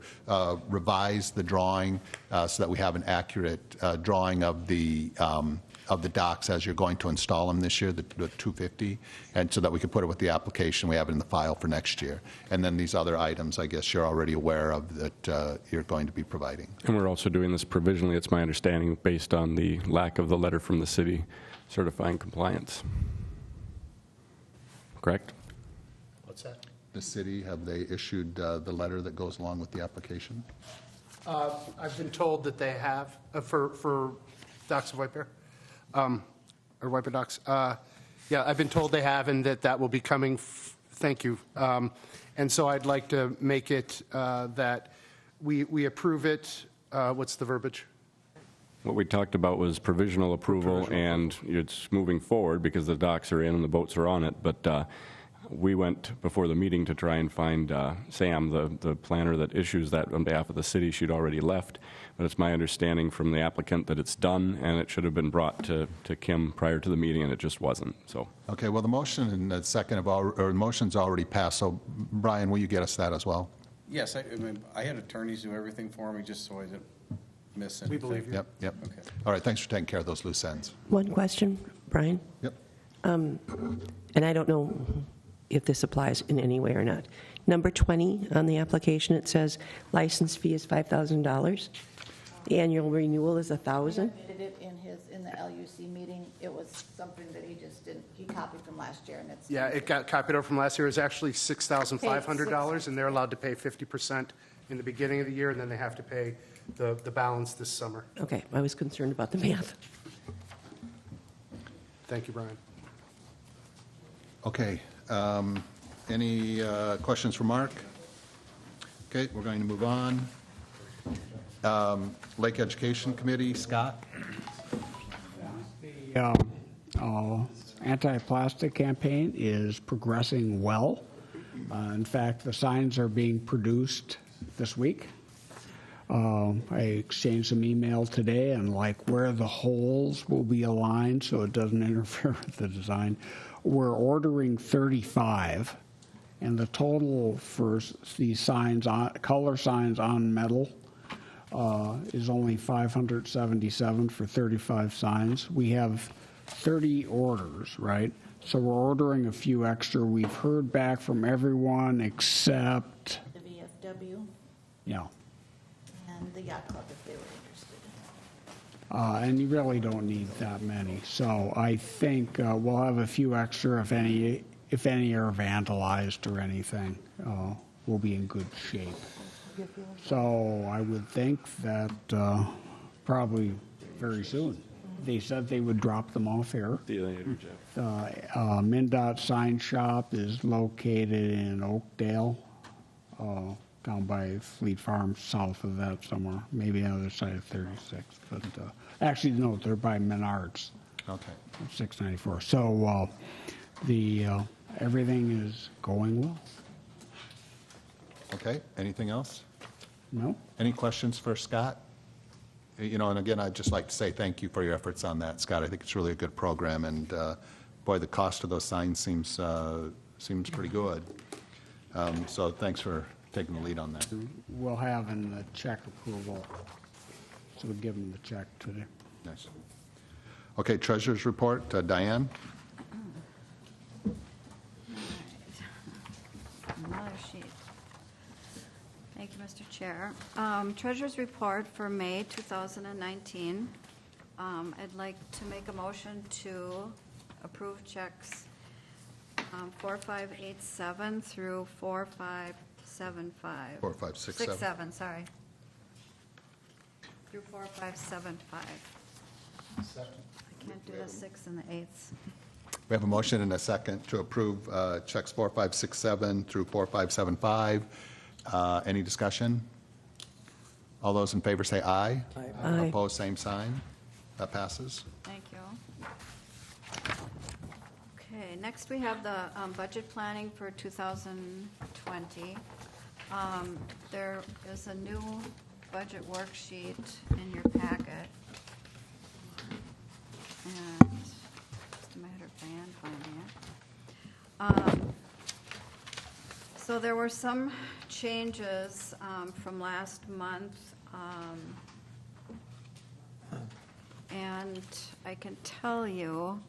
revise the drawing so that we have an accurate drawing of the docks as you're going to install them this year, the 250, and so that we can put it with the application, we have it in the file for next year. And then these other items, I guess you're already aware of that you're going to be providing. And we're also doing this provisionally, it's my understanding, based on the lack of the letter from the city certifying compliance. Correct? What's that? The city, have they issued the letter that goes along with the application? I've been told that they have, for Docks of White Bear, or White Bear Docks. Yeah, I've been told they have, and that will be coming, thank you. And so I'd like to make it that we approve it, what's the verbiage? What we talked about was provisional approval, and it's moving forward because the docks are in and the boats are on it. But we went before the meeting to try and find Sam, the planner that issues that on behalf of the city. She'd already left, but it's my understanding from the applicant that it's done, and it should have been brought to Kim prior to the meeting, and it just wasn't. So. Okay, well, the motion and the second or motion's already passed. So, Brian, will you get us that as well? Yes, I mean, I had attorneys do everything for me just so I didn't miss anything. We believe you. Yep. Okay. All right, thanks for taking care of those loose ends. One question, Brian? Yep. And I don't know if this applies in any way or not. Number 20 on the application, it says license fee is $5,000. The annual renewal is $1,000. He admitted it in the LUC meeting. It was something that he just didn't, he copied from last year, and it's. Yeah, it got copied over from last year. It was actually $6,500, and they're allowed to pay 50% in the beginning of the year, and then they have to pay the balance this summer. Okay, I was concerned about the math. Thank you, Brian. Okay. Any questions for Mark? Okay, we're going to move on. Lake Education Committee, Scott? The anti-plastic campaign is progressing well. In fact, the signs are being produced this week. I exchanged some email today on where the holes will be aligned so it doesn't interfere with the design. We're ordering 35, and the total for these signs, color signs on metal, is only $577 for 35 signs. We have 30 orders, right? So we're ordering a few extra. We've heard back from everyone except The VFW yeah. and the yacht club, if they were interested. And you really don't need that many. So I think we'll have a few extra if any are vandalized or anything. We'll be in good shape. So I would think that probably very soon. They said they would drop them off here. See you later, Jeff. The MnDOT sign shop is located in Oakdale, down by Fleet Farm, south of that somewhere, maybe on the other side of 36. But actually, no, they're by Menards, Okay. 694. So everything is going well. Okay, anything else? No? Any questions for Scott? And again, I'd just like to say thank you for your efforts on that, Scott. I think it's really a good program, and boy, the cost of those signs seems pretty good. So thanks for taking the lead on that. We'll have in the check approval, so we'll give them the check today. Nice. Okay, treasurer's report, Diane? Another sheet. Thank you, Mr. Chair. Treasurer's report for May 2019. I'd like to make a motion to approve checks 4587 through 4575. 4567. 67, sorry. Through 4575. I can't do the 6 and the 8s. We have a motion and a second to approve checks 4567 through 4575. Any discussion? All those in favor say aye. Aye. Opposed, same sign. That passes. Thank you. Okay, next we have the budget planning for 2020. There is a new budget worksheet in your packet. And just a matter of Diane finding it. So there were some changes from last month. And I can tell you,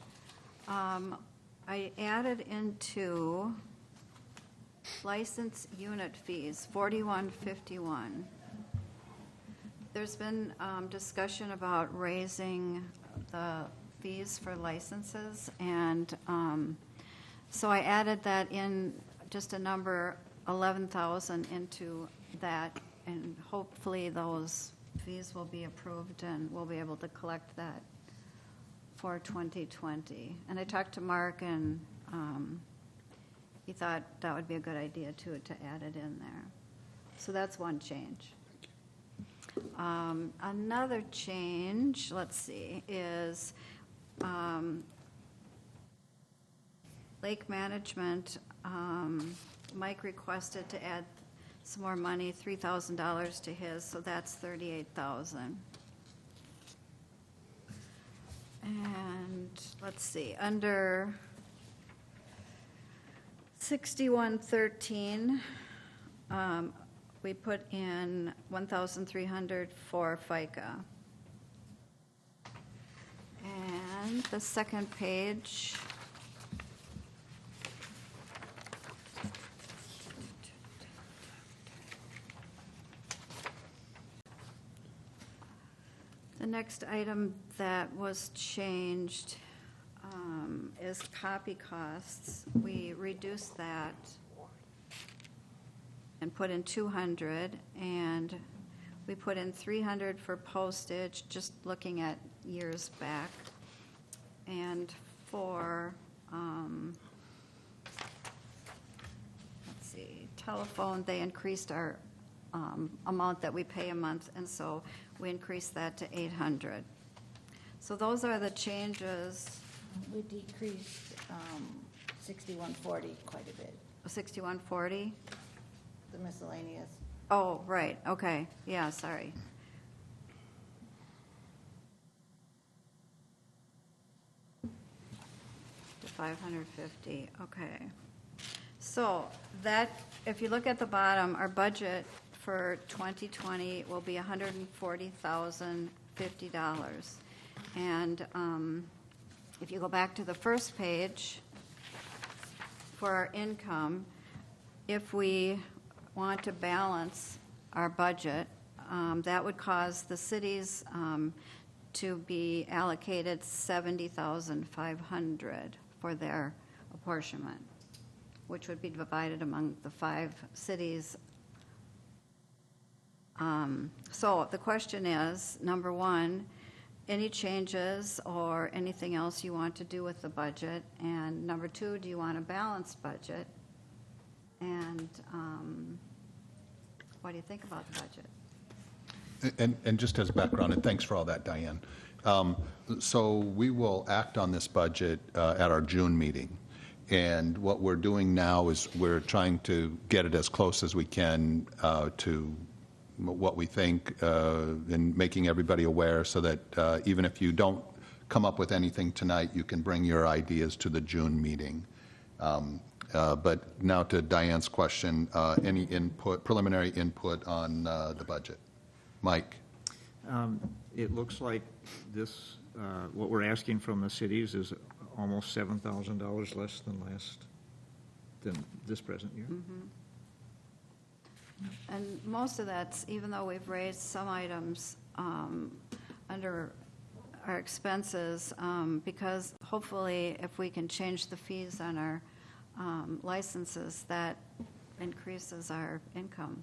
I added into license unit fees, 4151. There's been discussion about raising the fees for licenses, and so I added that in, just a number, 11,000 into that, and hopefully those fees will be approved and we'll be able to collect that for 2020. And I talked to Mark, and he thought that would be a good idea too, to add it in there. So that's one change. Another change, let's see, is lake management. Mike requested to add some more money, $3,000 to his, so that's $38,000. And let's see, under 6113, we put in 1,300 for FICA. And the second page, the next item that was changed is copy costs. We reduced that and put in 200, and we put in 300 for postage, just looking at years back. And for, let's see, telephone, they increased our amount that we pay a month, and so we increased that to 800. So those are the changes. We decreased 6140 quite a bit, 6140? the miscellaneous. Oh, right, okay, yeah, sorry. To 550, okay. So that, if you look at the bottom, our budget for 2020 will be $140,050. And if you go back to the first page, for our income, if we want to balance our budget, that would cause the cities to be allocated $70,500 for their apportionment, which would be divided among the 5 cities. So the question is, number one, any changes or anything else you want to do with the budget? And number two, do you want a balanced budget? And what do you think about the budget? And just as background, and thanks for all that, Diane. So we will act on this budget at our June meeting. And what we're doing now is we're trying to get it as close as we can to what we think and making everybody aware so that even if you don't come up with anything tonight, you can bring your ideas to the June meeting. But now to Diane's question, any input, preliminary input on the budget? Mike? It looks like this, what we're asking from the cities is almost $7,000 less than this present year. And most of that's, even though we've raised some items under our expenses, because hopefully if we can change the fees on our licenses, that increases our income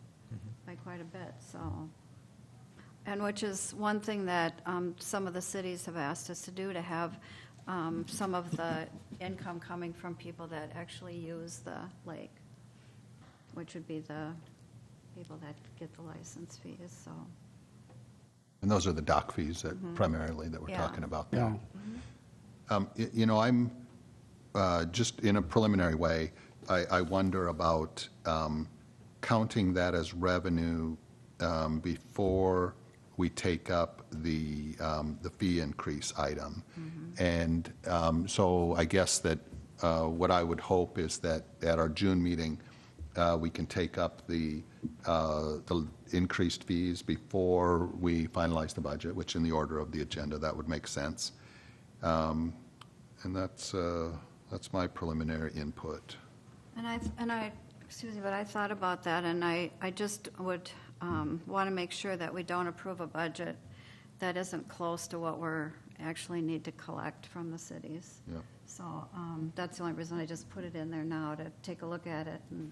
by quite a bit, so. And which is one thing that some of the cities have asked us to do, to have some of the income coming from people that actually use the lake, which would be the people that get the license fees, so. And those are the dock fees that primarily that we're Yeah. talking about there. Yeah. You know, I'm, just in a preliminary way, I wonder about counting that as revenue before we take up the fee increase item. And so I guess that what I would hope is that at our June meeting, we can take up the increased fees before we finalize the budget, which in the order of the agenda, that would make sense. And that's my preliminary input. And I, excuse me, but I thought about that, and I just would want to make sure that we don't approve a budget that isn't close to what we're actually need to collect from the cities. Yeah. So that's the only reason I just put it in there now, to take a look at it and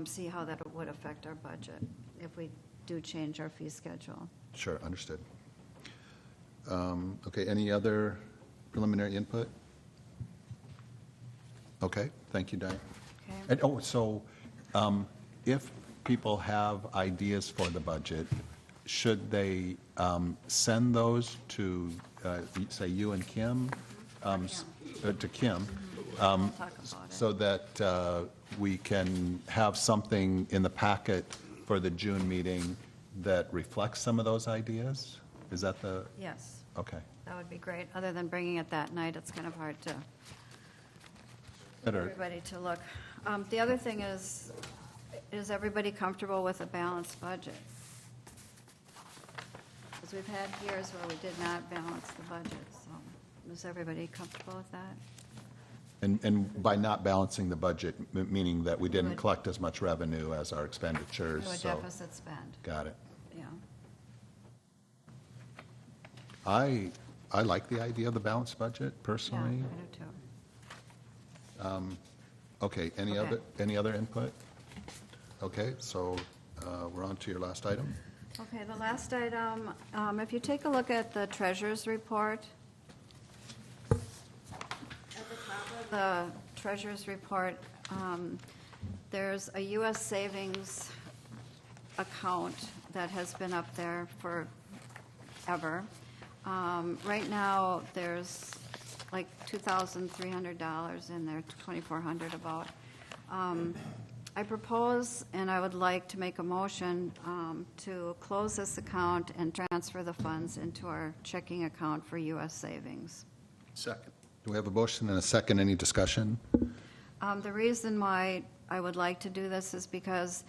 see how that would affect our budget if we do change our fee schedule. Sure, understood. Okay, any other preliminary input? Okay, thank you, Diane. Okay. And, so if people have ideas for the budget, should they send those to, say, you and Kim? To Kim, Talk about it. so that we can have something in the packet for the June meeting that reflects some of those ideas? Is that the, Yes, okay. that would be great. Other than bringing it that night, it's kind of hard to get Better. everybody to look. The other thing is everybody comfortable with a balanced budget? Because we've had years where we did not balance the budget, so is everybody comfortable with that? And by not balancing the budget, meaning that we didn't would- collect as much revenue as our expenditures, Do a so. deficit spend, Got it. yeah. I like the idea of the balanced budget, Yeah, personally. I do too. Okay, any Okay. other input? Okay, so we're on to your last item. Okay, the last item, if you take a look at the treasurer's report, at the top of the treasurer's report, there's a U.S. savings account that has been up there forever. Right now, there's like $2,300 in there, $2,400 about. I propose, and I would like to make a motion to close this account and transfer the funds into our checking account for U.S. savings. Second. Do we have a motion and a second? Any discussion? The reason why I would like to do this is because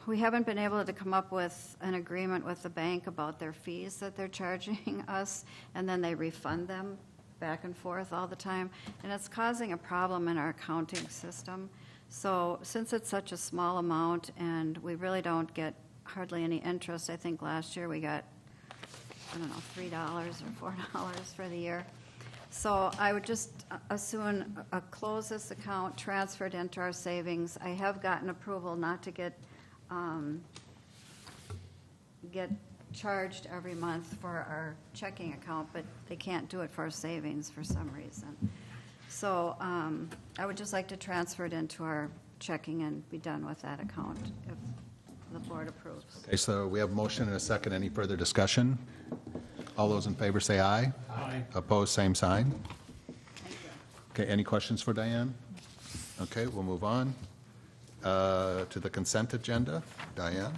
we haven't been able to come up with an agreement with the bank about their fees that they're charging us, and then they refund them back and forth all the time, and it's causing a problem in our accounting system. So since it's such a small amount and we really don't get hardly any interest, I think last year we got, I don't know, $3 or $4 for the year. So I would just as soon close this account, transfer it into our savings. I have gotten approval not to get charged every month for our checking account, but they can't do it for our savings for some reason. So I would just like to transfer it into our checking and be done with that account if the board approves. Okay, so we have a motion and a second. Any further discussion? All those in favor say aye. Aye. Opposed, same sign. Okay, any questions for Diane? Okay, we'll move on to the consent agenda. Diane?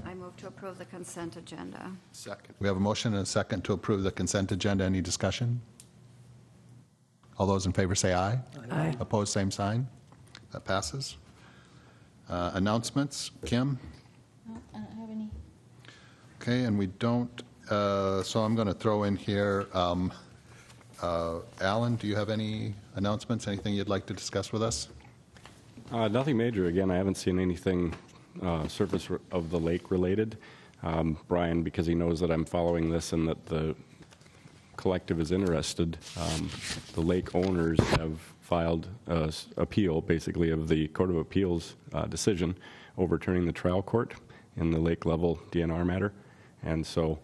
I move to approve the consent agenda. Second. We have a motion and a second to approve the consent agenda. Any discussion? All those in favor say aye. Aye. Opposed, same sign. That passes. Announcements, Kim? No, I don't have any. Okay, and we don't, so I'm going to throw in here, Alan, do you have any announcements, anything you'd like to discuss with us? Nothing major. Again, I haven't seen anything surface of the lake related. Brian, because he knows that I'm following this and that the collective is interested, the lake owners have filed an appeal, basically, of the Court of Appeals decision overturning the trial court in the lake level DNR matter. And so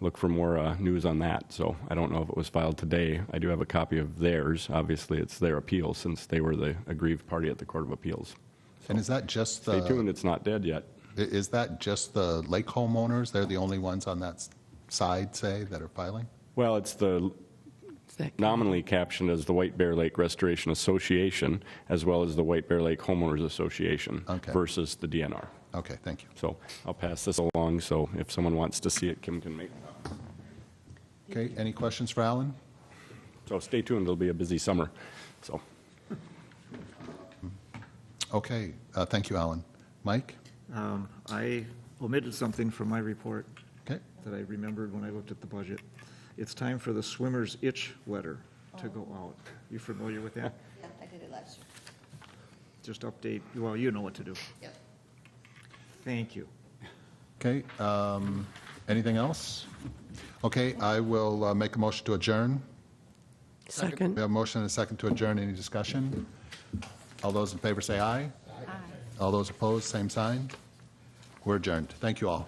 look for more news on that. So I don't know if it was filed today. I do have a copy of theirs. Obviously, it's their appeal since they were the aggrieved party at the Court of Appeals. And is that just Stay tuned, it's not dead yet. Is that just the lake homeowners? They're the only ones on that side, say, that are filing? Well, it's nominally captioned as the White Bear Lake Restoration Association, as well as the White Bear Lake Homeowners Association versus the DNR. Okay, thank you. So I'll pass this along, so if someone wants to see it, Kim can make it. Okay, any questions for Alan? So stay tuned, it'll be a busy summer, so. Okay, thank you, Alan. Mike? I omitted something from my report Okay. that I remembered when I looked at the budget. It's time for the swimmer's itch letter to go out. You familiar with that? Yeah, I did it last year. Just update, well, you know what to do. Yep. Thank you. Okay, anything else? Okay, I will make a motion to adjourn. Second. We have a motion and a second to adjourn. Any discussion? All those in favor say aye. Aye. All those opposed, same sign. We're adjourned. Thank you all.